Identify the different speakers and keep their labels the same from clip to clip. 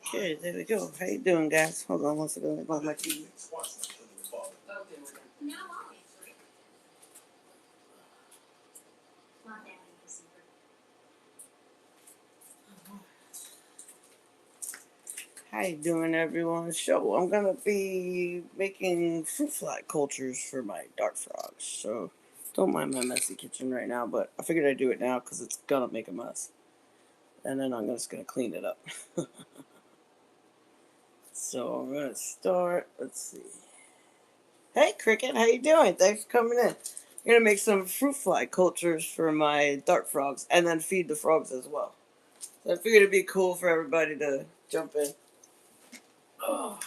Speaker 1: Okay, there we go. How you doing, guys? Hold on one second. Let me block my TV. How you doing, everyone? So I'm gonna be making fruit fly cultures for my dart frogs. So don't mind my messy kitchen right now, but I figured I'd do it now because it's gonna make a mess, and then I'm just gonna clean it up. So I'm gonna start. Let's see. Hey, Cricket, how you doing? Thanks for coming in. I'm gonna make some fruit fly cultures for my dart frogs, and then feed the frogs as well. So I figured it'd be cool for everybody to jump in. Oh.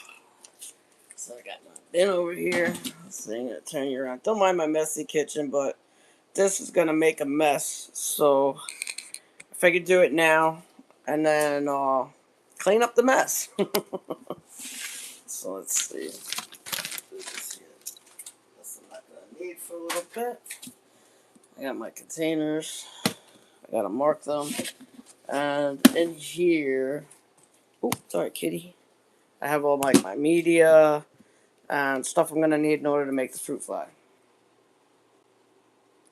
Speaker 1: So I got my bin over here. Let's see, I'm gonna turn you around. Don't mind my messy kitchen, but this is gonna make a mess. So if I could do it now, and then clean up the mess. So let's see. This I'm not gonna need for a little bit. I got my containers. I gotta mark them. And in here, oh, sorry, kitty. I have all my media and stuff I'm gonna need in order to make the fruit fly.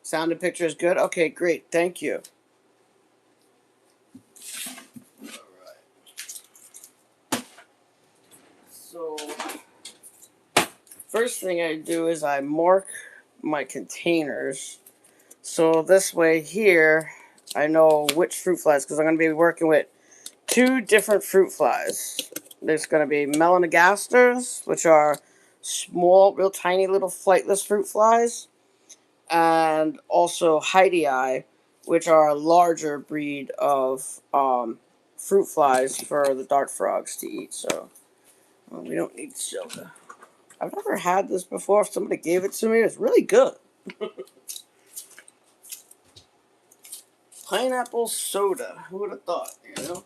Speaker 1: Sound and picture is good? Okay, great. Thank you. Alright. So, first thing I do is I mark my containers. So this way here, I know which fruit flies, because I'm going to be working with two different fruit flies. There's going to be melanogasters, which are small, real tiny little flightless fruit flies. And also Heidi, which are a larger breed of fruit flies for the dart frogs to eat. So we don't need soda. I've never had this before. If somebody gave it to me, it's really good. Pineapple soda. Who would have thought, you know?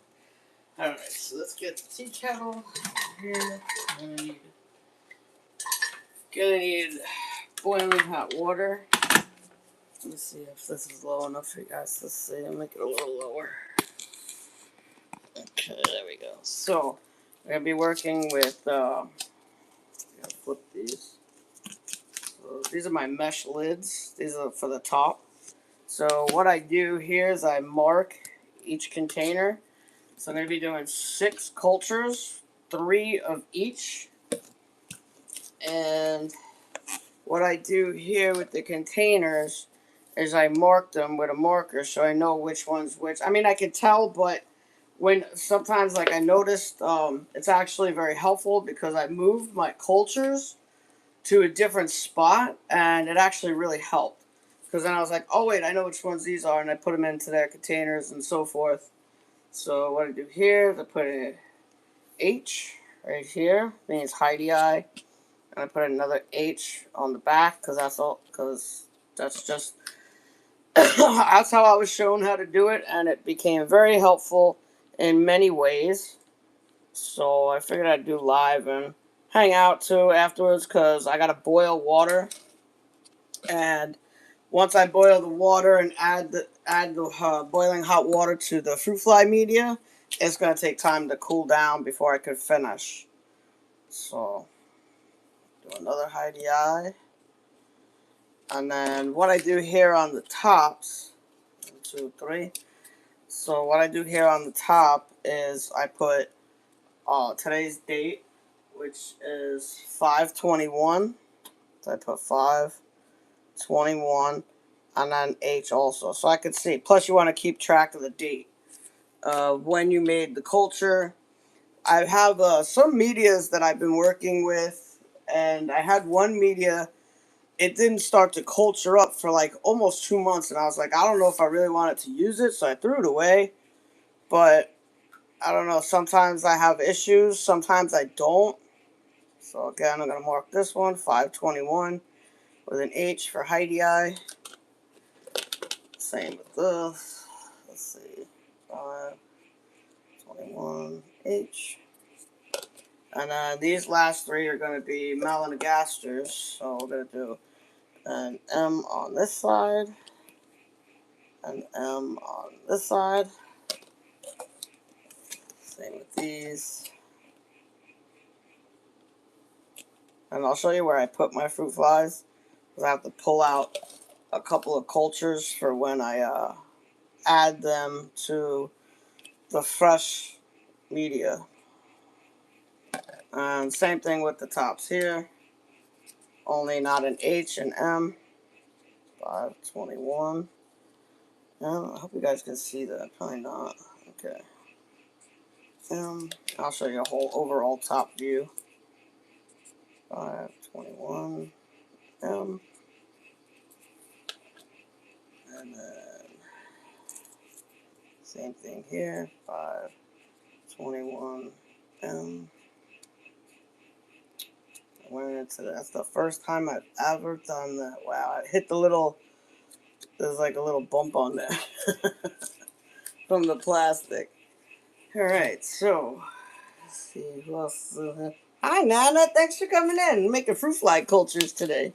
Speaker 1: Alright, so let's get the tea kettle here. Gonna need boiling hot water. Let me see if this is low enough for you guys to see. I'll make it a little lower. Okay, there we go. So, we're going to be working with, flip these. So, these are my mesh lids. These are for the top. So, what I do here is I mark each container. So, I'm going to be doing 6 cultures, 3 of each. And what I do here with the containers is I mark them with a marker so I know which one's which. I mean, I can tell, but when sometimes, like, I noticed, it's actually very helpful because I moved my cultures to a different spot, and it actually really helped. Because then I was like, oh, wait, I know which ones these are, and I put them into their containers and so forth. So what I do here is I put an H right here, means Heidi. And I put another H on the back because that's just that's how I was shown how to do it, and it became very helpful in many ways. So I figured I'd do live and hang out too afterwards because I gotta boil water, and once I boil the water and add the boiling hot water to the fruit fly media, it's gonna take time to cool down before I could finish. So do another Heidi eye. And then what I do here on the tops, 1, 2, 3. So what I do here on the top is I put today's date, which is 5/21. So I put 5/21, and then H also, so I can see. Plus, you want to keep track of the date when you made the culture. I have some medias that I've been working with, and I had one media. It didn't start to culture up for like almost 2 months, and I was like, I don't know if I really wanted to use it, so I threw it away. But I don't know, sometimes I have issues, sometimes I don't. So again, I'm going to mark this one, 521, with an H for Heidi Eye. Same with this. Let's see, 521H. And these last three are going to be melanogasters. So we're going to do an M on this side, an M on this side. Same with these. And I'll show you where I put my fruit flies. Because I have to pull out a couple of cultures for when I add them to the fresh media. And same thing with the tops here. Only not an H and M. 521. I hope you guys can see that. Probably not. Okay. I'll show you a whole overall top view. 521 M. And then same thing here. 521 M. I went into that. That's the first time I've ever done that. Wow, I hit the little. There's like a little bump on there from the plastic. All right, so let's see who else. Hi, Nana. Thanks for coming in. I'm making fruit fly cultures today.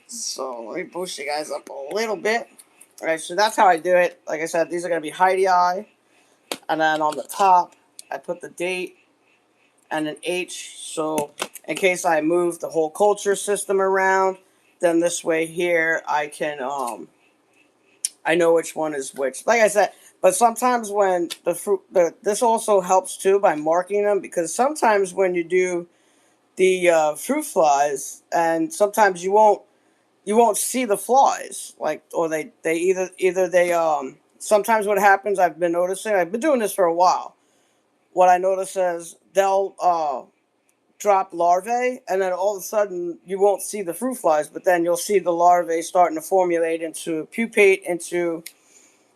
Speaker 1: So let me boost you guys up a little bit. All right, so that's how I do it. Like I said, these are going to be Heidi Eye. And then on the top, I put the date and an H. So in case I move the whole culture system around, then this way here, I can, I know which one is which. Like I said, but sometimes when the fruit, this also helps too by marking them, because sometimes when you do the fruit flies, and sometimes you won't see the flies, like, or they either they sometimes what happens, I've been noticing, I've been doing this for a while, what I notice is they'll drop larvae, and then all of a sudden you won't see the fruit flies, but then you'll see the larvae starting to formulate into pupate into,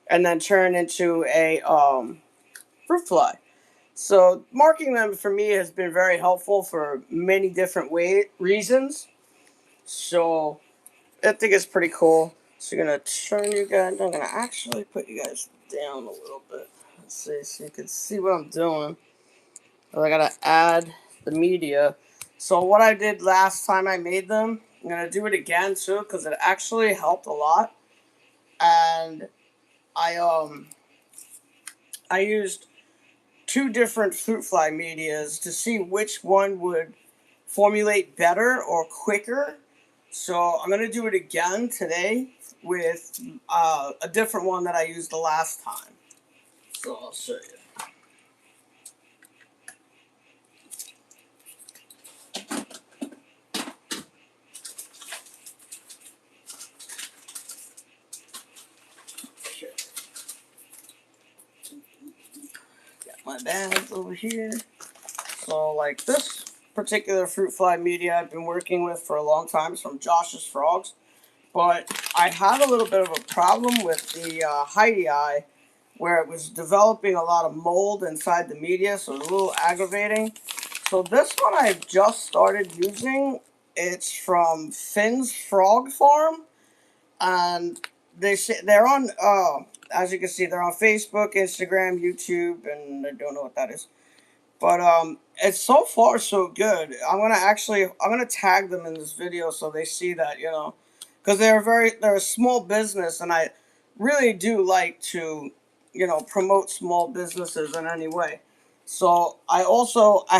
Speaker 1: and then turn into a fruit fly. So marking them for me has been very helpful for many different reasons. So I think it's pretty cool. So you're gonna turn you guys. I'm gonna actually put you guys down a little bit. Let's see, so you can see what I'm doing. I gotta add the media. So what I did last time I made them, I'm gonna do it again too, because it actually helped a lot. And I used two different fruit fly medias to see which one would formulate better or quicker. So I'm gonna do it again today with a different one that I used the last time. So I'll show you. Got my bags over here. So like this particular fruit fly media I've been working with for a long time is from Josh's Frogs. But I had a little bit of a problem with the Heidi Eye, where it was developing a lot of mold inside the media, so it was a little aggravating. So this one I've just started using. It's from Finn's Frog Farm, and they're on. As you can see, they're on Facebook, Instagram, YouTube, and I don't know what that is. But it's so far so good. I'm gonna tag them in this video so they see that, because they're a small business, and I really do like to, promote small businesses in any way. So I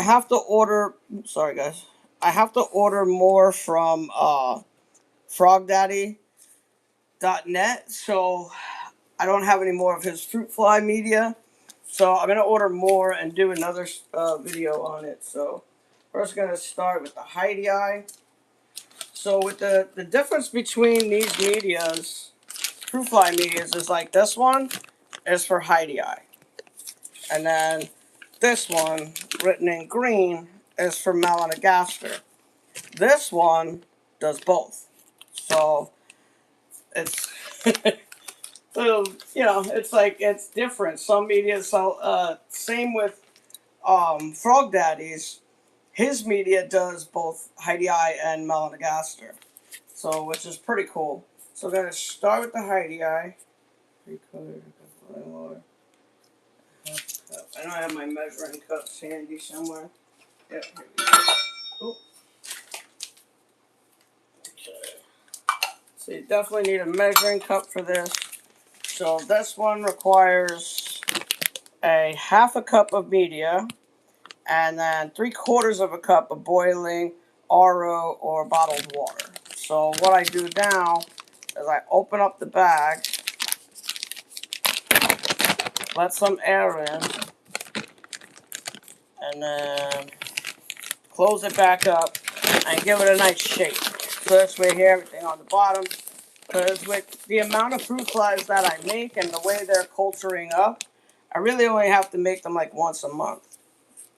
Speaker 1: have to order. Sorry guys, I have to order more from FrogDaddy.net. So I don't have any more of his fruit fly media. So I'm going to order more and do another video on it. So first going to start with the Heidi Eye. So with the difference between these medias, fruit fly medias, is like this one is for Heidi Eye. And then this one, written in green, is for melanogaster. This one does both. So it's So, you know, it's like it's different. Some media, so same with Frog Daddies. His media does both Heidi Eye and Melanogaster, so which is pretty cool. So we're gonna start with the Heidi Eye. 3/4 cup more, half a cup. I know I have my measuring cups handy somewhere. Yep, here we go. Oop. Okay. So you definitely need a measuring cup for this. So this one requires a half a cup of media and then 3/4 of a cup of boiling RO or bottled water. So what I do now is I open up the bag, let some air in, and then close it back up and give it a nice shake. So this way here, everything on the bottom. Because with the amount of fruit flies that I make and the way they're culturing up, I really only have to make them like once a month.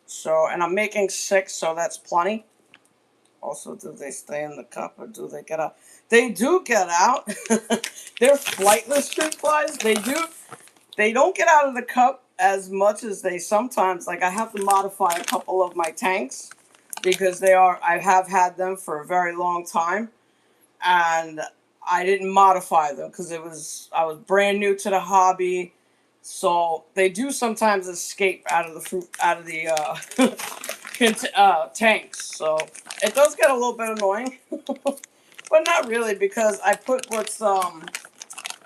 Speaker 1: So, and I'm making 6, so that's plenty. Also, do they stay in the cup or do they get out? They do get out. They're flightless fruit flies. They don't get out of the cup as much as they sometimes, like I have to modify a couple of my tanks because I have had them for a very long time and I didn't modify them because I was brand new to the hobby. So they do sometimes escape out of the fruit, out of the tanks. So it does get a little bit annoying, but not really because I put what's a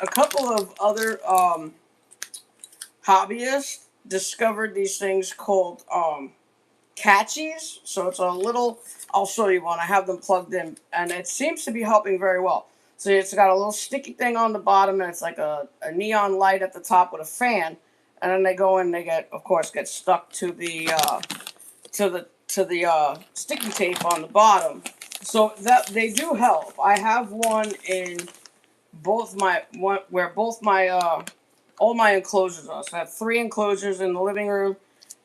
Speaker 1: couple of other hobbyists discovered these things called catchies. So it's a little. I'll show you one. I have them plugged in, and it seems to be helping very well. So it's got a little sticky thing on the bottom, and it's like a neon light at the top with a fan. And then they go in. They of course, get stuck to the sticky tape on the bottom. So that they do help. I have one in where both my all my enclosures are. So I have 3 enclosures in the living room,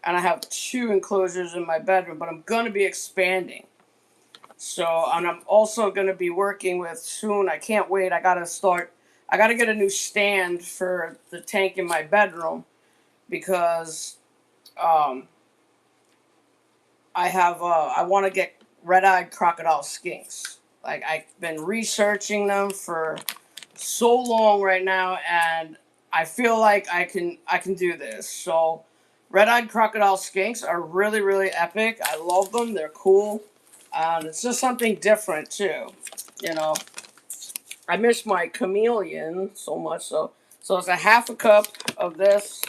Speaker 1: and I have 2 enclosures in my bedroom. But I'm gonna be expanding. So and I'm also gonna be working with soon. I can't wait. I gotta start. I gotta get a new stand for the tank in my bedroom because um, I want to get red-eyed crocodile skinks. Like I've been researching them for so long right now, and I feel like I can do this. So red-eyed crocodile skinks are really really epic. I love them. They're cool. It's just something different too. You know, I miss my chameleon so much. So it's a half a cup of this,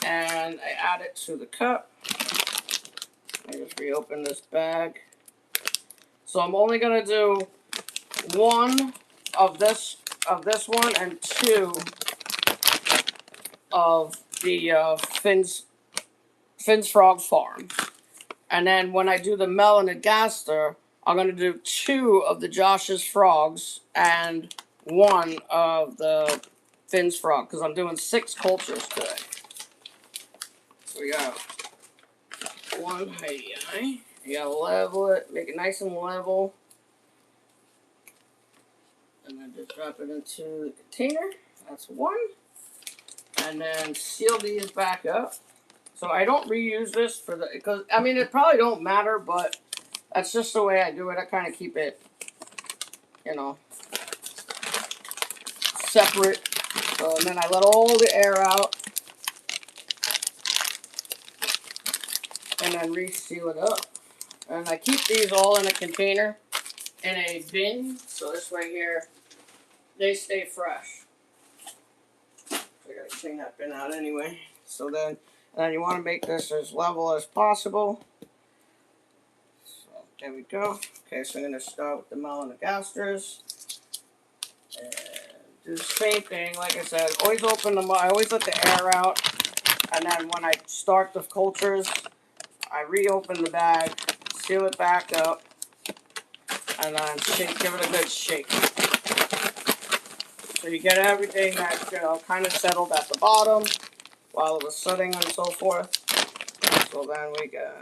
Speaker 1: and I add it to the cup. I just reopen this bag. So I'm only gonna do 1 of this one and 2 of the Finn's Frog Farm. And then when I do the Melanogaster, I'm gonna do 2 of the Josh's Frogs and 1 of the Finn's Frog because I'm doing 6 cultures today. So we got 1 Heidi. You gotta level it, make it nice and level. And then just drop it into the container. That's 1. And then seal these back up. So I don't reuse this because I mean it probably don't matter, but that's just the way I do it. I kind of keep it, you know, separate. So and then I let all the air out, and then reseal it up. And I keep these all in a container, in a bin, so this way here they stay fresh. So I gotta clean that bin out anyway. So then, and then you want to make this as level as possible. So there we go. Okay, so I'm gonna start with the Melanogasters. And do the same thing, like I said, always open them up. I always let the air out. And then when I start the cultures, I reopen the bag, seal it back up, and then give it a good shake. So you get everything that's, you know, kind of settled at the bottom while it was setting and so forth. So then we got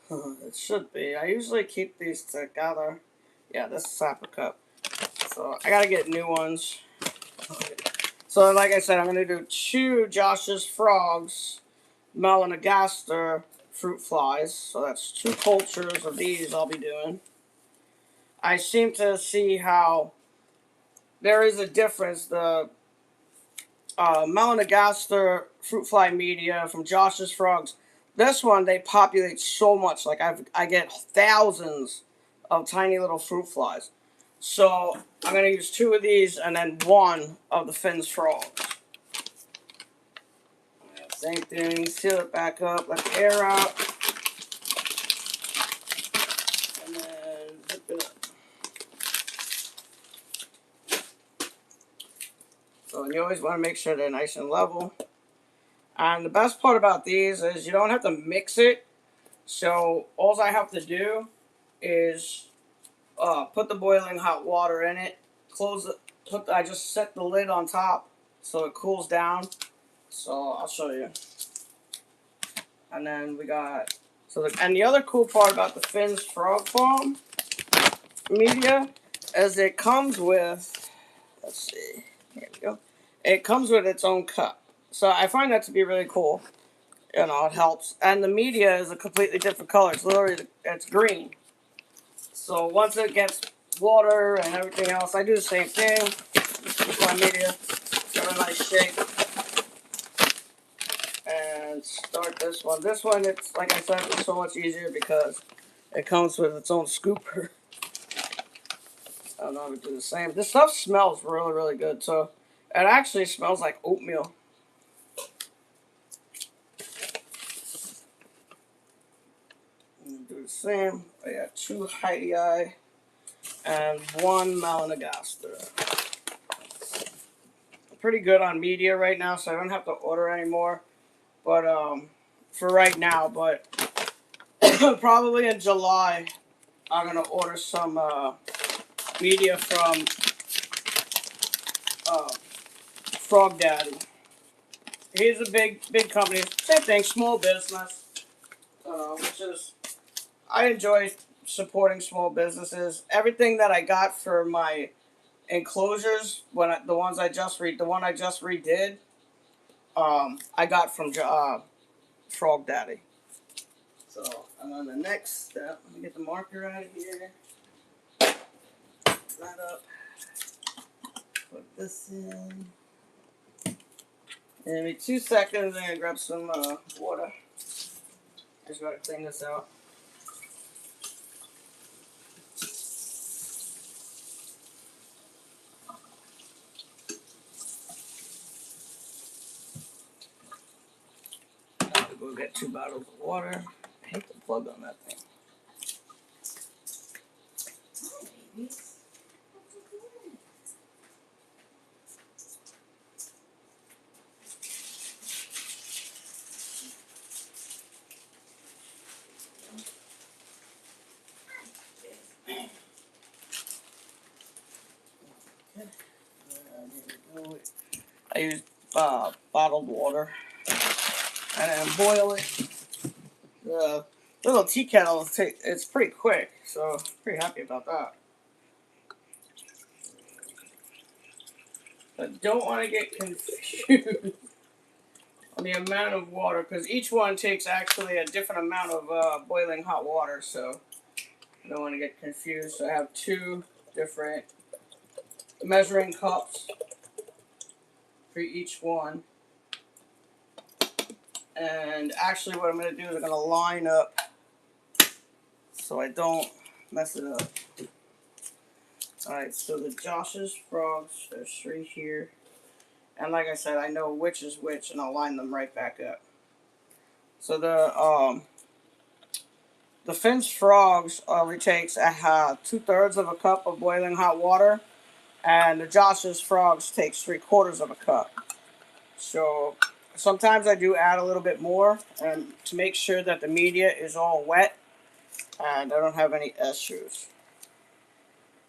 Speaker 1: it should be. I usually keep these together. Yeah, this is half a cup. So I gotta get new ones. So like I said, I'm gonna do 2 Josh's Frogs Melanogaster fruit flies. So that's 2 cultures of these I'll be doing. I seem to see how there is a difference. The Melanogaster fruit fly media from Josh's Frogs. This one, they populate so much. Like I get thousands of tiny little fruit flies. So I'm gonna use 2 of these and then 1 of the Finn's Frogs. Same thing. Seal it back up. Let the air out. And then zip it up. So you always want to make sure they're nice and level. And the best part about these is you don't have to mix it. So all I have to do is put the boiling hot water in it. Close it. I just set the lid on top so it cools down. So I'll show you. And then we got and the other cool part about the Finn's Frog Farm media is it comes with, let's see, here we go. It comes with its own cup. So I find that to be really cool. You know, it helps. And the media is a completely different color. It's literally, it's green. So once it gets water and everything else, I do the same thing with my media. Give it a nice shake. And start this one. This one, it's like I said, it's so much easier because it comes with its own scooper. I don't know if we do the same. This stuff smells really, really good. So it actually smells like oatmeal. Do the same. I got 2 Heidi and 1 Melanogaster. Pretty good on media right now, so I don't have to order anymore. But for right now, but probably in July, I'm gonna order some media from Frog Daddy. He's a big company. Same thing, small business, which is I enjoy supporting small businesses. Everything that I got for my enclosures, the one I just redid, I got from Frog Daddy. So, and then the next step, let me get the marker out of here. That up. Put this in. Give me 2 seconds. I'm gonna grab some water. Just gotta clean this out. I'll go get 2 bottles of water. I hate the plug on that thing. I use bottled water and then boil it. The little tea kettle, it's pretty quick, so pretty happy about that. But don't want to get confused on the amount of water because each one takes actually a different amount of boiling hot water, so I don't want to get confused. So I have 2 different measuring cups for each one. And actually what I'm going to do is I'm going to line up so I don't mess it up. Alright, so the Josh's Frogs, there's 3 here. And like I said, I know which is which, and I'll line them right back up. So the Finn's Frogs only takes 2/3 of a cup of boiling hot water, and the Josh's Frogs takes 3/4 of a cup. So sometimes I do add a little bit more, and to make sure that the media is all wet and I don't have any issues.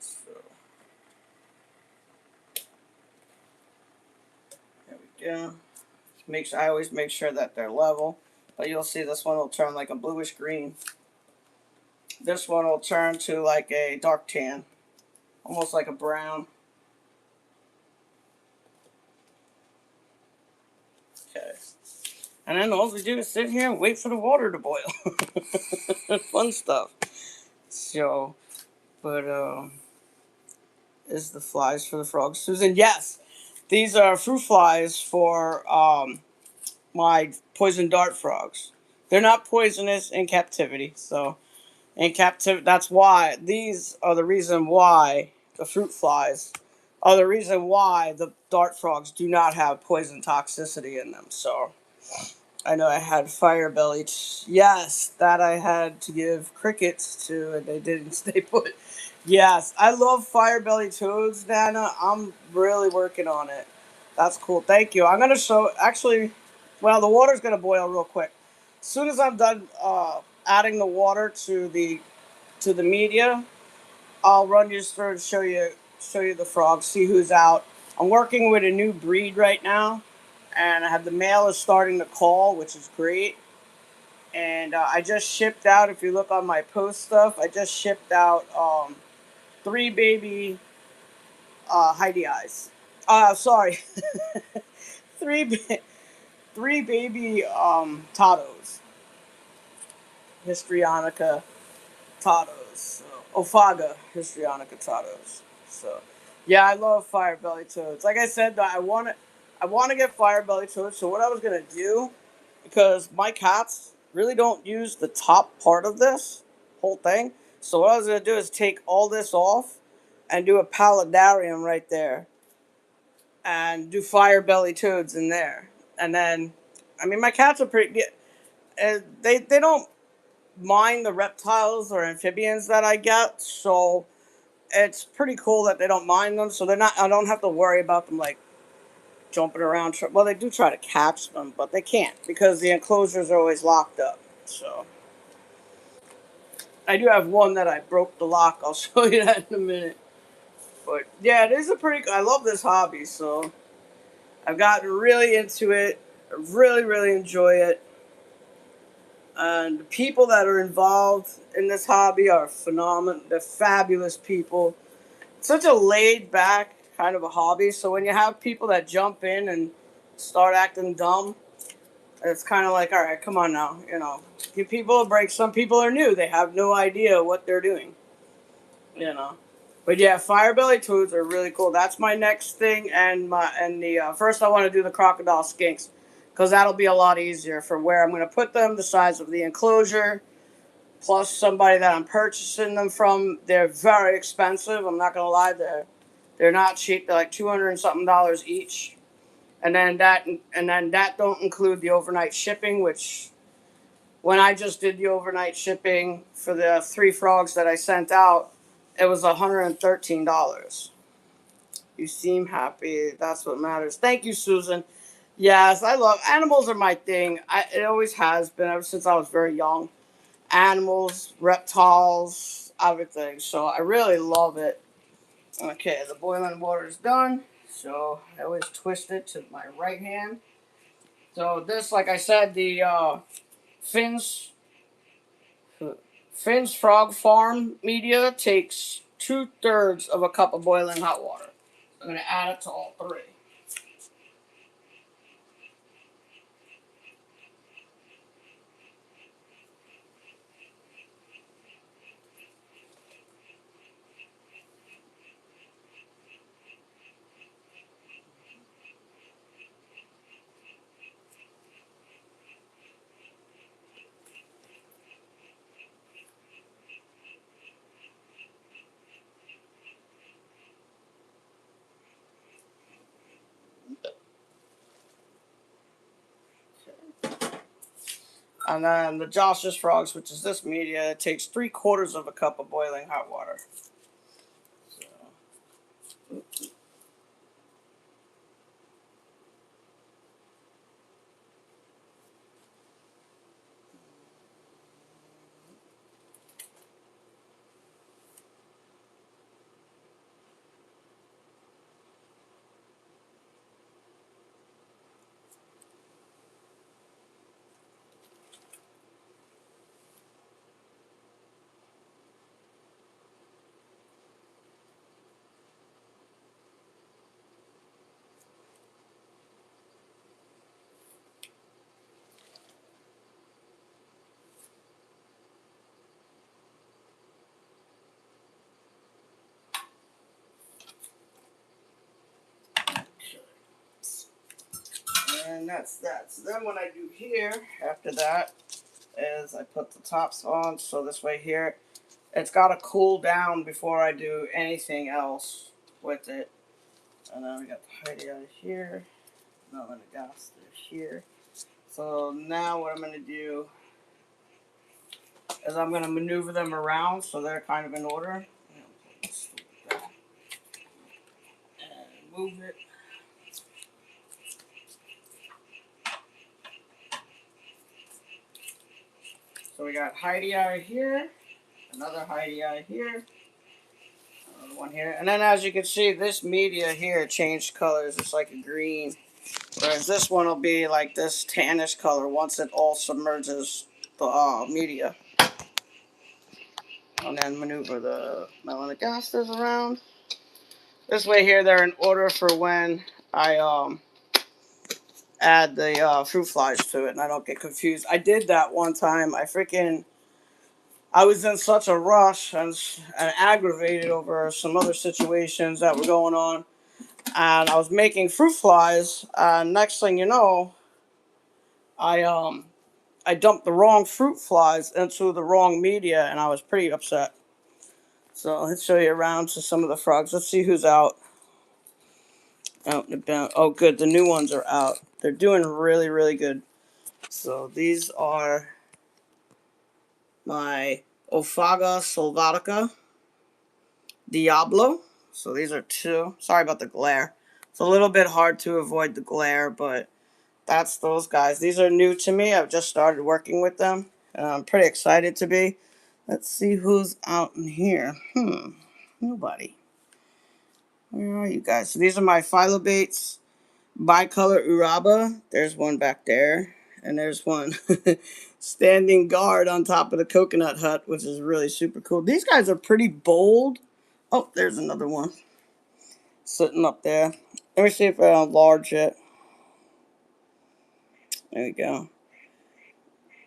Speaker 1: So there we go. I always make sure that they're level, but you'll see this one will turn like a bluish green. This one will turn to like a dark tan, almost like a brown. And then all we do is sit here and wait for the water to boil. Fun stuff. So, but is the flies for the frogs, Susan? Yes, these are fruit flies for my poison dart frogs. They're not poisonous in captivity, so in captivity, that's why these are the reason why the fruit flies are the reason why the dart frogs do not have poison toxicity in them. So I know I had fire belly. Yes, that I had to give crickets to, and they didn't stay put. Yes, I love fire belly toads, Nana. I'm really working on it. That's cool. Thank you. I'm gonna show. Actually, well, the water's gonna boil real quick. As soon as I'm done adding the water to the media, I'll run you through and show you the frogs. See who's out. I'm working with a new breed right now, and I have the male is starting to call, which is great. And I just shipped out. If you look on my post stuff, I just shipped out three baby Heidi eyes. Sorry, three three baby Tatos, Histrionica Tatos, so, Ophaga Histrionica Tatos. So, yeah, I love fire belly toads. Like I said, I want to get fire belly toads. So what I was gonna do, because my cats really don't use the top part of this whole thing. So what I was gonna do is take all this off and do a paludarium right there, and do fire belly toads in there, and then, I mean, my cats are pretty good. They don't mind the reptiles or amphibians that I get, so it's pretty cool that they don't mind them. So they're not. I don't have to worry about them like jumping around. Well, they do try to catch them, but they can't because the enclosures are always locked up. So I do have one that I broke the lock. I'll show you that in a minute. But yeah, it is a pretty. I love this hobby, so I've gotten really into it. I really, really enjoy it. And the people that are involved in this hobby are phenomenal. They're fabulous people. It's such a laid back kind of a hobby. So when you have people that jump in and start acting dumb, it's kind of like, all right, come on now, give people a break. Some people are new; they have no idea what they're doing, you know. But yeah, fire belly toads are really cool. That's my next thing, and the first I want to do the crocodile skinks, because that'll be a lot easier for where I'm going to put them, the size of the enclosure, plus somebody that I'm purchasing them from. They're very expensive. I'm not going to lie, they're not cheap. They're like $200 and something each, and then that don't include the overnight shipping, which when I just did the overnight shipping for the three frogs that I sent out, it was $113. You seem happy. That's what matters. Thank you, Susan. Yes, I love animals are my thing. It always has been ever since I was very young. Animals, reptiles, everything. So I really love it. Okay, the boiling water is done. So I always twist it to my right hand. So this, like I said, the Finn's Finn's Frog Farm media takes 2/3 of a cup of boiling hot water. I'm gonna add it to all three. And then the Josh's Frogs, which is this media, it takes 3/4 of a cup of boiling hot water. So, And that's that. So then what I do here after that is I put the tops on. So this way here, it's got to cool down before I do anything else with it. And then we got the Heidi out here. Another gas here. So now what I'm going to do is I'm going to maneuver them around so they're kind of in order. And move it. So we got Heidi out here, another Heidi out here, another one here. And then as you can see, this media here changed colors. It's like a green. Whereas this one will be like this tannish color once it all submerges the media. And then maneuver the melanogasters around. This way here, they're in order for when I add the fruit flies to it and I don't get confused. I did that one time. I was in such a rush and aggravated over some other situations that were going on. And I was making fruit flies. And next thing you know, I dumped the wrong fruit flies into the wrong media, and I was pretty upset. So let's show you around to some of the frogs. Let's see who's out. Oh, good. The new ones are out. They're doing really, really good. So these are my Ophaga sylvatica Diablo. So these are two. Sorry about the glare. It's a little bit hard to avoid the glare, but that's those guys. These are new to me. I've just started working with them. And I'm pretty excited to be. Let's see who's out in here. Nobody. Where are you guys? So these are my Phylobates bicolor Uraba. There's one back there. And there's one standing guard on top of the coconut hut, which is really super cool. These guys are pretty bold. Oh, there's another one sitting up there. Let me see if I enlarge it. There we go.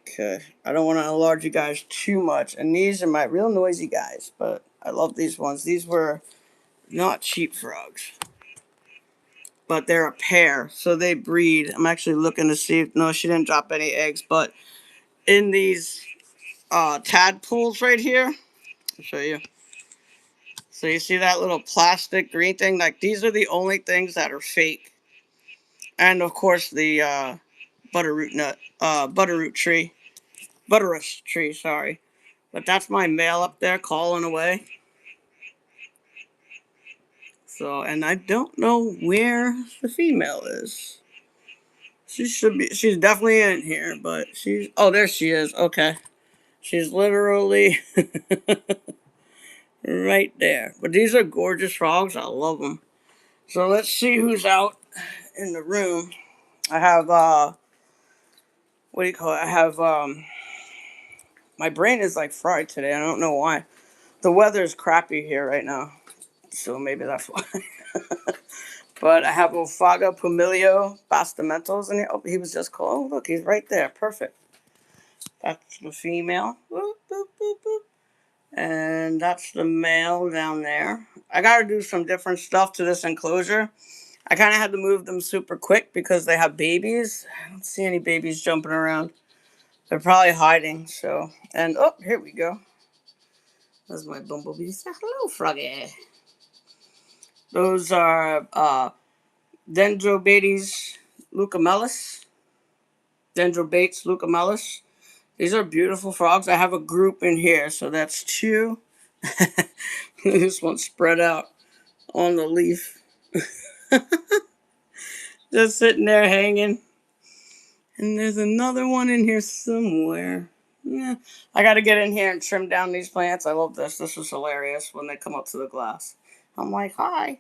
Speaker 1: Okay. I don't want to enlarge you guys too much. And these are my real noisy guys, but I love these ones. These were not cheap frogs, but they're a pair, so they breed. I'm actually looking to see if, no, she didn't drop any eggs, but in these tadpoles right here, I'll show you. So you see that little plastic green thing? Like, these are the only things that are fake. And of course the butterroot tree. Butterus tree, sorry. But that's my male up there calling away. So, and I don't know where the female is. She should be, she's definitely in here, but oh, there she is. Okay. She's literally right there. But these are gorgeous frogs. I love them. So let's see who's out in the room. I have, what do you call it? I have, my brain is like fried today. I don't know why. The weather is crappy here right now. So maybe that's why. But I have Ophaga Pumilio Bastamentals in here. Oh, he was just called. Oh, look, he's right there. Perfect. That's the female. Boop, boop, boop, boop. And that's the male down there. I got to do some different stuff to this enclosure. I kind of had to move them super quick because they have babies. I don't see any babies jumping around. They're probably hiding. So, and oh, here we go. There's my bumblebees. Hello, Froggy. Those are Dendrobates leucomelis. Dendrobates leucomelis. These are beautiful frogs. I have a group in here, so that's two. This one's spread out on the leaf. Just sitting there hanging. And there's another one in here somewhere. Yeah. I got to get in here and trim down these plants. I love this. This is hilarious when they come up to the glass. I'm like, hi.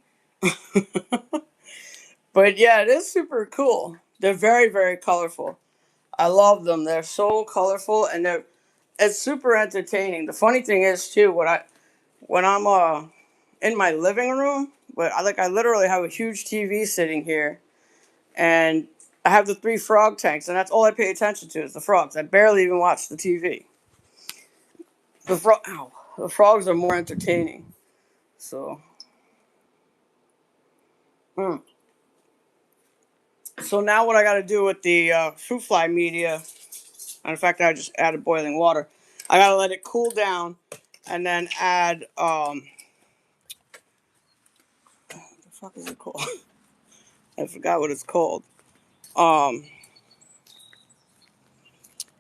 Speaker 1: But yeah, it is super cool. They're very, very colorful. I love them. They're so colorful and it's super entertaining. The funny thing is too, when I'm in my living room, but I literally have a huge TV sitting here, and I have the three frog tanks, and that's all I pay attention to is the frogs. I barely even watch the TV. The frogs are more entertaining. So, So now what I got to do with the fruit fly media, and in fact, I just added boiling water. I got to let it cool down and then add, what the fuck is it called? I forgot what it's called. Um,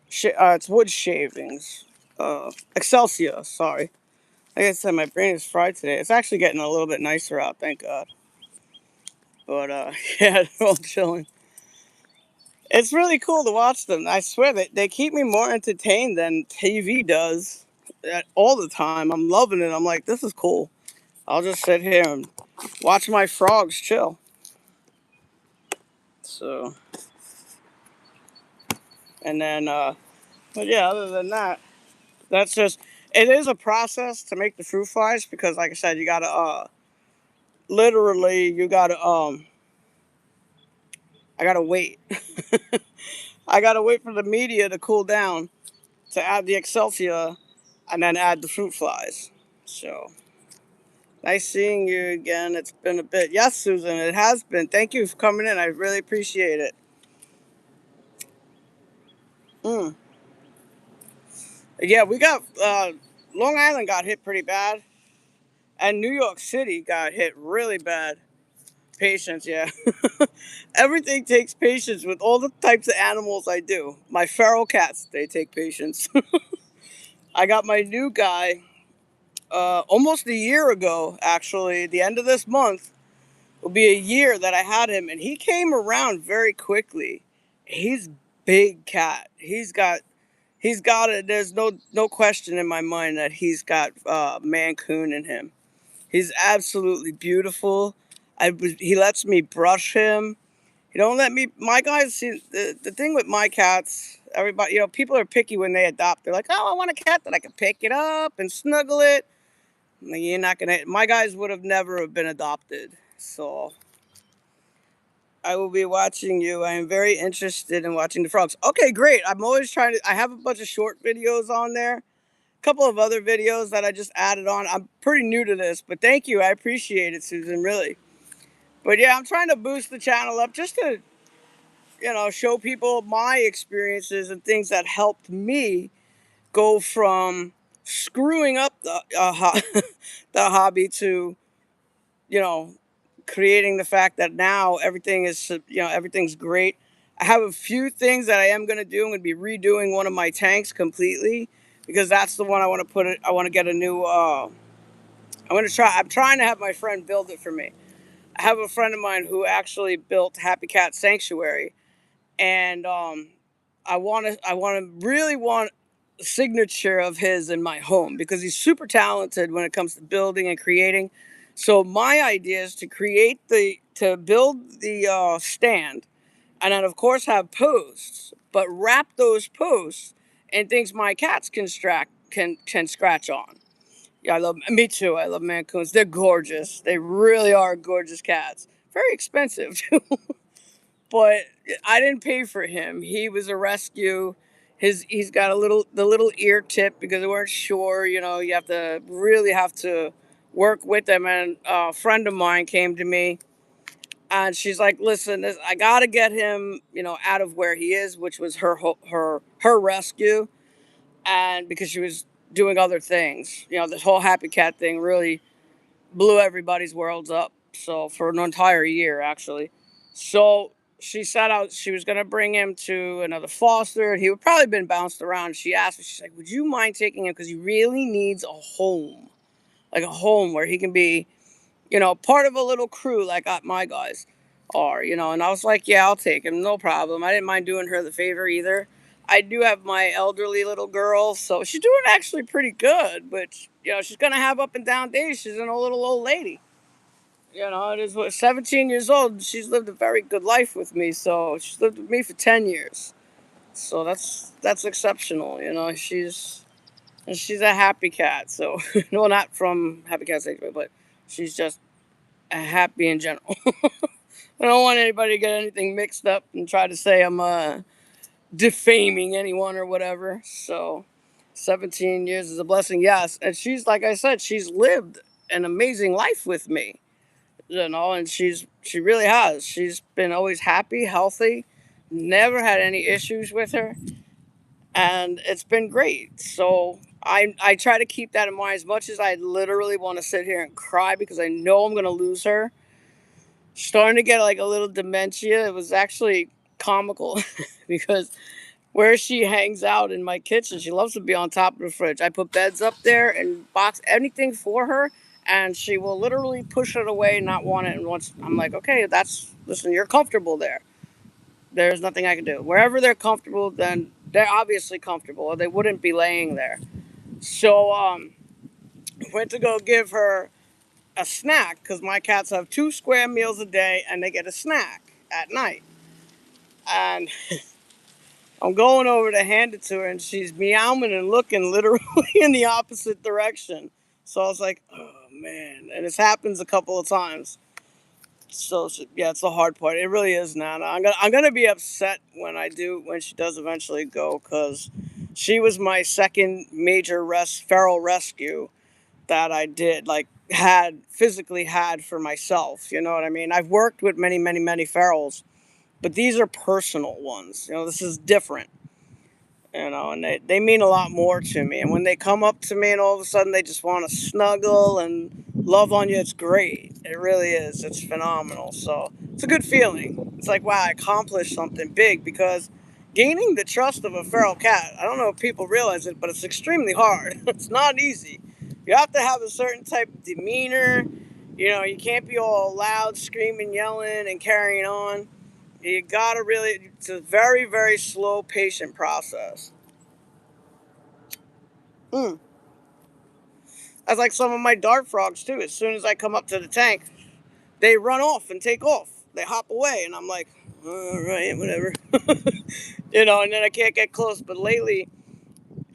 Speaker 1: it's wood shavings. Excelsior, sorry. Like I said, my brain is fried today. It's actually getting a little bit nicer out, thank God. But yeah, they're all chilling. It's really cool to watch them. I swear they keep me more entertained than TV does all the time. I'm loving it. I'm like, this is cool. I'll just sit here and watch my frogs chill. So, and then, but yeah, other than that, that's just, it is a process to make the fruit flies because, like I said, you gotta, literally, you gotta, I gotta wait. I gotta wait for the media to cool down to add the Excelsior and then add the fruit flies. So, nice seeing you again. It's been a bit. Yes, Susan, it has been. Thank you for coming in. I really appreciate it. Mm. Yeah, we got Long Island got hit pretty bad, and New York City got hit really bad. Patience, yeah. Everything takes patience with all the types of animals I do. My feral cats, they take patience. I got my new guy almost a year ago, actually. The end of this month will be a year that I had him, and he came around very quickly. He's big cat. He's got it. There's no question in my mind that he's got Mancoon in him. He's absolutely beautiful. He lets me brush him. He don't let me. My guys, see the thing with my cats. Everybody, people are picky when they adopt. They're like, oh, I want a cat that I can pick it up and snuggle it. I'm like, you're not gonna. My guys would have never have been adopted. So I will be watching you. I am very interested in watching the frogs. Okay, great. I'm always trying to. I have a bunch of short videos on there. A couple of other videos that I just added on. I'm pretty new to this, but thank you. I appreciate it, Susan. Really. But yeah, I'm trying to boost the channel up just to, show people my experiences and things that helped me go from screwing up the hobby to, you know, creating the fact that now everything's great. I have a few things that I am going to do. I'm going to be redoing one of my tanks completely because that's the one I want to put it. I want to get a new. I'm going to try. I'm trying to have my friend build it for me. I have a friend of mine who actually built Happy Cat Sanctuary, and really want a signature of his in my home because he's super talented when it comes to building and creating. So my idea is to build the stand, and then of course have posts, but wrap those posts in things my cats can scratch on. Yeah, me too. I love Mancoons. They're gorgeous. They really are gorgeous cats. Very expensive too. But I didn't pay for him. He was a rescue. He's got the little ear tip because they weren't sure. You have to work with them. And a friend of mine came to me, and she's like, "Listen, I gotta get him, out of where he is," which was her rescue, and because she was doing other things. This whole Happy Cat thing really blew everybody's worlds up. So for an entire year, actually. So she set out. She was gonna bring him to another foster, and he would probably been bounced around. She asked me. She's like, "Would you mind taking him? Because he really needs a home, like a home where he can be, part of a little crew like my guys are, And I was like, "Yeah, I'll take him, no problem." I didn't mind doing her the favor either. I do have my elderly little girl, so she's doing actually pretty good, but she's gonna have up and down days. She's an old little old lady. It is 17 years old. She's lived a very good life with me. So she's lived with me for 10 years. So that's exceptional. She's a happy cat. So no, not from Happy Cat Sanctuary, but she's just happy in general. I don't want anybody to get anything mixed up and try to say I'm defaming anyone or whatever. So 17 years is a blessing, yes. And she's, like I said, she's lived an amazing life with me. And she really has. She's been always happy, healthy, never had any issues with her, and it's been great. So I try to keep that in mind as much as I literally want to sit here and cry because I know I'm gonna lose her. Starting to get like a little dementia. It was actually comical because where she hangs out in my kitchen, she loves to be on top of the fridge. I put beds up there and box anything for her, and she will literally push it away, not want it. And once I'm like, okay, listen, you're comfortable there. There's nothing I can do. Wherever they're comfortable, then they're obviously comfortable, or they wouldn't be laying there. So, went to go give her a snack because my cats have 2 square meals a day and they get a snack at night. And I'm going over to hand it to her, and she's meowing and looking literally in the opposite direction. So I was like, oh man. And this happens a couple of times. So yeah, it's the hard part. It really is, Nana. I'm gonna be upset when she does eventually go, because she was my second major feral rescue that I did, like, had physically had for myself. You know what I mean? I've worked with many, many, many ferals, but these are personal ones. This is different. And they mean a lot more to me. And when they come up to me and all of a sudden they just want to snuggle and love on you, it's great. It really is. It's phenomenal. So it's a good feeling. It's like, wow, I accomplished something big, because gaining the trust of a feral cat, I don't know if people realize it, but it's extremely hard. It's not easy. You have to have a certain type of demeanor. You can't be all loud, screaming, yelling, and carrying on. You gotta really, it's a very, very slow, patient process. Mm. That's like some of my dart frogs too. As soon as I come up to the tank, they run off and take off. They hop away, and I'm like, all right, whatever. And then I can't get close. But lately,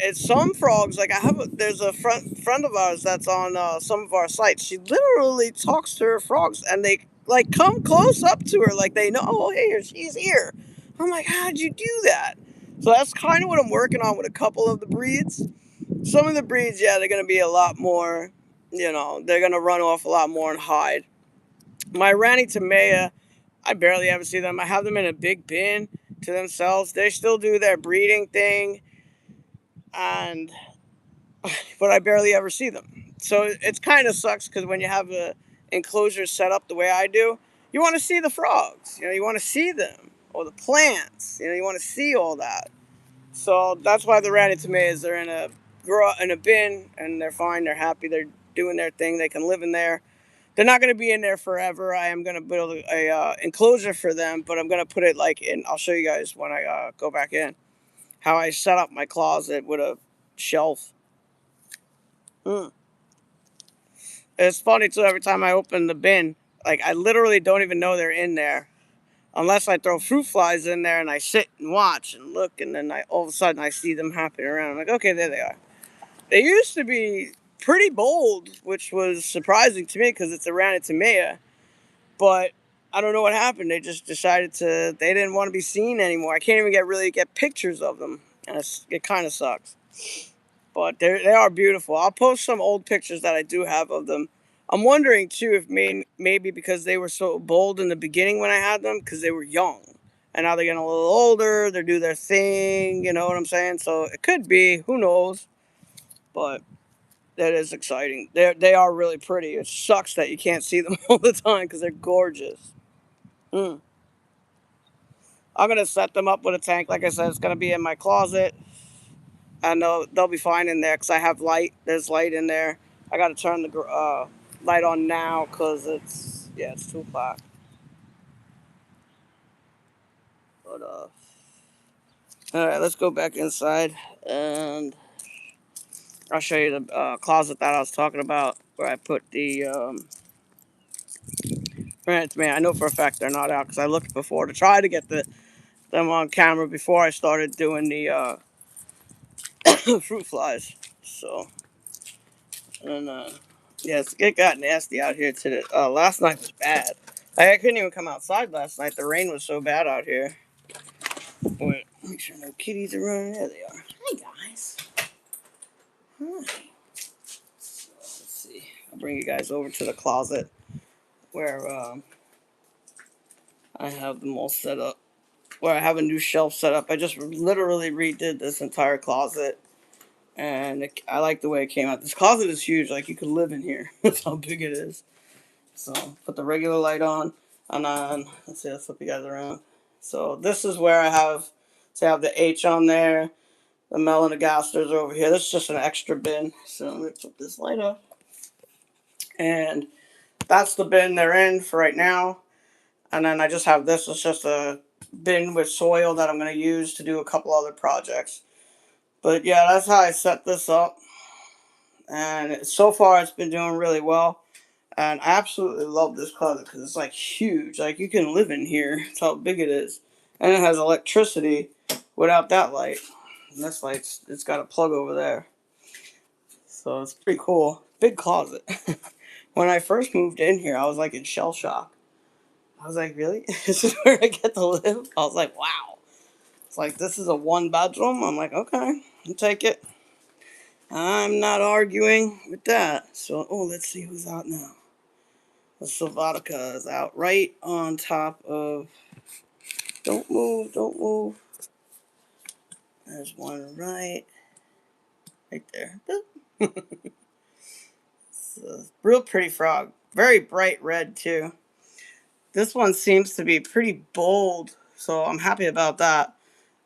Speaker 1: it's some frogs. Like there's a friend of ours that's on some of our sites. She literally talks to her frogs, and they like come close up to her, like they know, oh, hey, she's here. I'm like, how'd you do that? So that's kind of what I'm working on with a couple of the breeds. Some of the breeds, yeah, they're going to be a lot more, they're going to run off a lot more and hide. My Rani Tamea, I barely ever see them. I have them in a big bin to themselves. They still do their breeding thing, and but I barely ever see them. So it's kind of sucks, because when you have a enclosure set up the way I do, you want to see the frogs. You want to see them, or the plants. You want to see all that. So that's why the Rani Tameas, they're in a bin, and they're fine. They're happy. They're doing their thing. They can live in there. They're not going to be in there forever. I am going to build a enclosure for them, but I'm going to put it like in. I'll show you guys when I go back in how I set up my closet with a shelf. Mm. It's funny too. Every time I open the bin, like, I literally don't even know they're in there unless I throw fruit flies in there and I sit and watch and look, and then all of a sudden I see them hopping around. I'm like, okay, there they are. They used to be pretty bold, which was surprising to me because it's a Ranitamea. But I don't know what happened. They just decided they didn't want to be seen anymore. I can't even really get pictures of them. And it kind of sucks. But they are beautiful. I'll post some old pictures that I do have of them. I'm wondering too if maybe because they were so bold in the beginning when I had them, because they were young. And now they're getting a little older. They do their thing. You know what I'm saying? So it could be. Who knows? But that is exciting. They are really pretty. It sucks that you can't see them all the time because they're gorgeous. Mm. I'm gonna set them up with a tank. Like I said, it's gonna be in my closet, and they'll be fine in there because I have light. There's light in there. I gotta turn the light on now because it's 2 o'clock. But all right, let's go back inside, and I'll show you the closet that I was talking about where I put the. Man, I know for a fact they're not out because I looked before to try to get them on camera before I started doing the fruit flies. So, and yes, it got nasty out here today. Last night was bad. I couldn't even come outside last night. The rain was so bad out here. Wait, make sure no kitties are running. There they are. Hi guys. Hi. Let's see. I'll bring you guys over to the closet where I have them all set up. Where I have a new shelf set up. I just literally redid this entire closet, and I like the way it came out. This closet is huge. Like, you could live in here. That's how big it is. So put the regular light on, and then let's see. Let's flip you guys around. So this is where I have. So I have the H on there. The melanogasters are over here. This is just an extra bin. So I'm gonna put this light up, and that's the bin they're in for right now. And then I just have this. It's just a bin with soil that I'm going to use to do a couple other projects. But yeah, that's how I set this up. And so far, it's been doing really well. And I absolutely love this closet because it's like huge. Like, you can live in here. That's how big it is. And it has electricity without that light. And this light's, it's got a plug over there. So it's pretty cool. Big closet. When I first moved in here, I was like in shell shock. I was like, really? This is where I get to live? I was like, wow. It's like, this is a 1 bedroom? I'm like, okay, I'll take it. I'm not arguing with that. So, oh, let's see who's out now. The Sylvatica is out right on top of... Don't move, don't move. There's one right there. It's a real pretty frog. Very bright red, too. This one seems to be pretty bold, so I'm happy about that.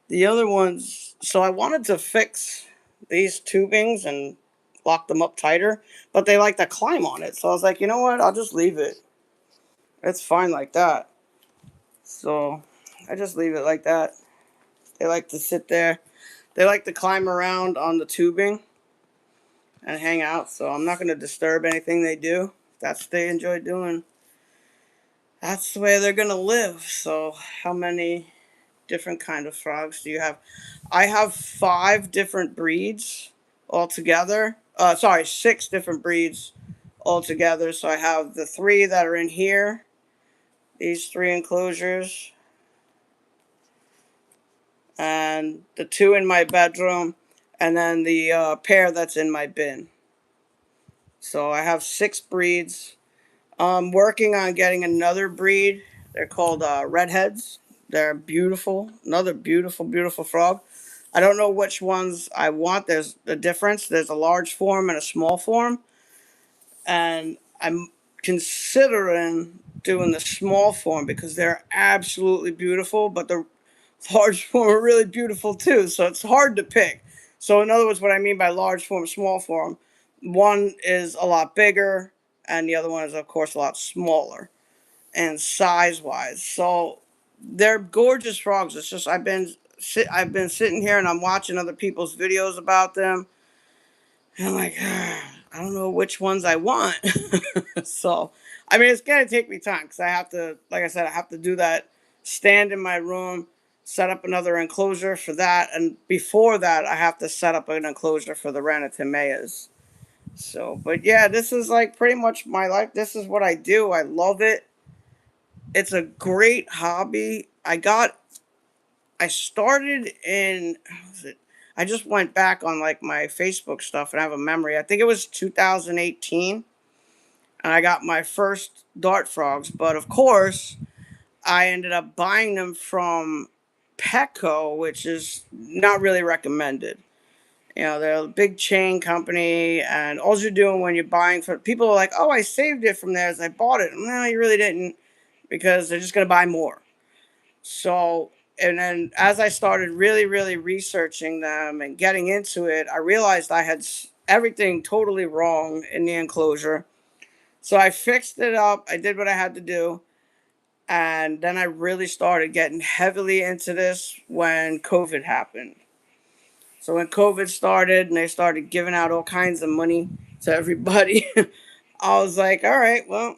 Speaker 1: The other ones, so I wanted to fix these tubings and lock them up tighter, but they like to climb on it. So I was like, you know what? I'll just leave it. It's fine like that. So I just leave it like that. They like to sit there. They like to climb around on the tubing and hang out. So I'm not going to disturb anything they do. That's what they enjoy doing. That's the way they're going to live. So how many different kind of frogs do you have? I have 5 different breeds altogether. Sorry, 6 different breeds altogether. So I have the 3 that are in here, these 3 enclosures, and the 2 in my bedroom, and then the pair that's in my bin. So I have 6 breeds. I'm working on getting another breed. They're called redheads. They're beautiful. Another beautiful, beautiful frog. I don't know which ones I want. There's a difference. There's a large form and a small form. And I'm considering doing the small form because they're absolutely beautiful, but the large form are really beautiful too. So it's hard to pick. So in other words, what I mean by large form, small form, one is a lot bigger and the other one is, of course, a lot smaller and size-wise. So they're gorgeous frogs. It's just I've been sitting here and I'm watching other people's videos about them, and I'm like, I don't know which ones I want. So I mean, it's gonna take me time because I have to, like I said, I have to do that stand in my room, set up another enclosure for that, and before that, I have to set up an enclosure for the Ranitimeas. So, but yeah, this is like pretty much my life. This is what I do. I love it. It's a great hobby. I started in, how was it? I just went back on like my Facebook stuff and I have a memory. I think it was 2018 and I got my first dart frogs. But of course, I ended up buying them from Petco, which is not really recommended. You know, they're a big chain company, and all you're doing when you're buying for people are like, oh, I saved it from there as I bought it. No, you really didn't, because they're just going to buy more. So, and then as I started really, really researching them and getting into it, I realized I had everything totally wrong in the enclosure. So I fixed it up. I did what I had to do. And then I really started getting heavily into this when COVID happened. So when COVID started and they started giving out all kinds of money to everybody, I was like, all right, well,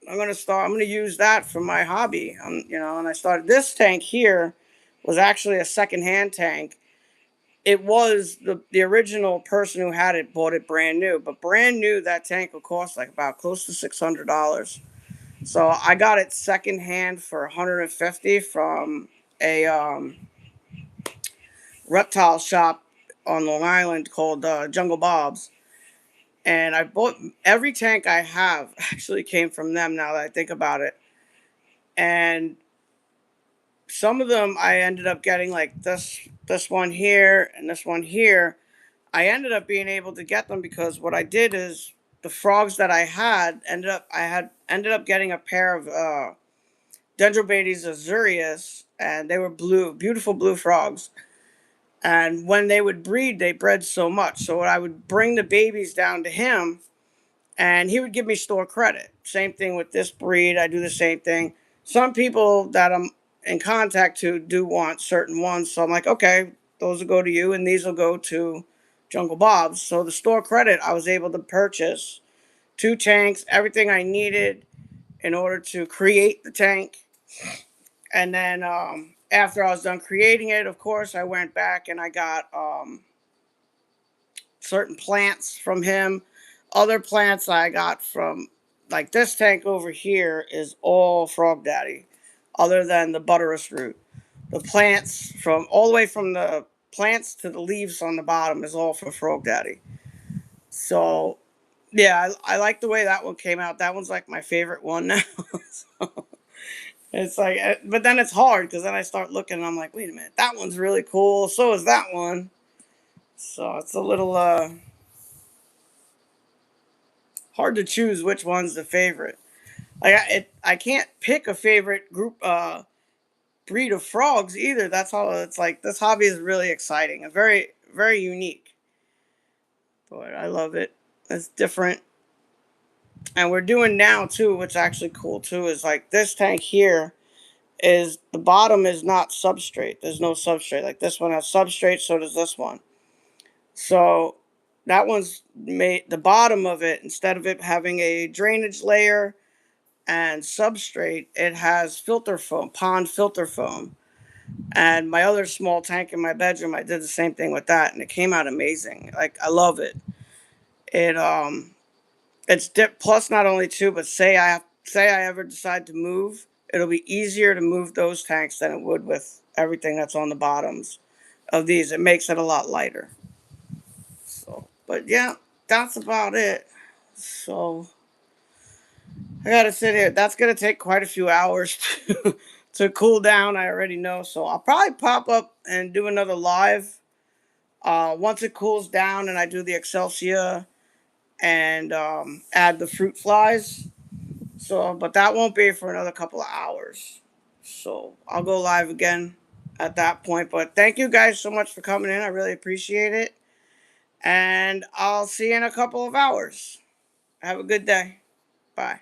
Speaker 1: I'm gonna use that for my hobby. And I started this tank here was actually a secondhand tank. It was the original person who had it bought it brand new, but brand new that tank would cost like about close to $600. So I got it secondhand for 150 from a reptile shop on Long Island called Jungle Bob's. And I bought every tank I have actually came from them now that I think about it. And some of them I ended up getting like this one here and this one here. I ended up being able to get them because what I did is the frogs that I had ended up getting a pair of Dendrobates azureus, and they were blue, beautiful blue frogs. And when they would breed, they bred so much. So I would bring the babies down to him, and he would give me store credit. Same thing with this breed. I do the same thing. Some people that I'm in contact to do want certain ones, so I'm like, okay, those will go to you, and these will go to Jungle Bob's. So the store credit, I was able to purchase 2 tanks, everything I needed in order to create the tank. And then after I was done creating it, of course, I went back and I got certain plants from him. Other plants I got from, like this tank over here, is all Frog Daddy, other than the butterus root. The plants from all the way from the plants to the leaves on the bottom is all for Frog Daddy. So yeah, I like the way that one came out. That one's like my favorite one now. So it's like, but then it's hard because then I start looking and I'm like, wait a minute, that one's really cool. So is that one. So it's a little hard to choose which one's the favorite. Like I can't pick a favorite group breed of frogs either. That's all. It's like this hobby is really exciting and very unique. But I love it. It's different, and we're doing now too, which is actually cool too. Is like this tank here is the bottom is not substrate. There's no substrate. Like this one has substrate, so does this one. So that one's made the bottom of it, instead of it having a drainage layer and substrate, it has filter foam, pond filter foam. And my other small tank in my bedroom, I did the same thing with that, and it came out amazing. Like I love it. It it's plus not only two, but say I ever decide to move, it'll be easier to move those tanks than it would with everything that's on the bottoms of these. It makes it a lot lighter. So, but yeah, that's about it. So I gotta sit here. That's gonna take quite a few hours to cool down. I already know. So I'll probably pop up and do another live once it cools down, and I do the Excelsior and add the fruit flies. So, but that won't be for another couple of hours. So I'll go live again at that point. But thank you guys so much for coming in. I really appreciate it. And I'll see you in a couple of hours. Have a good day. Bye.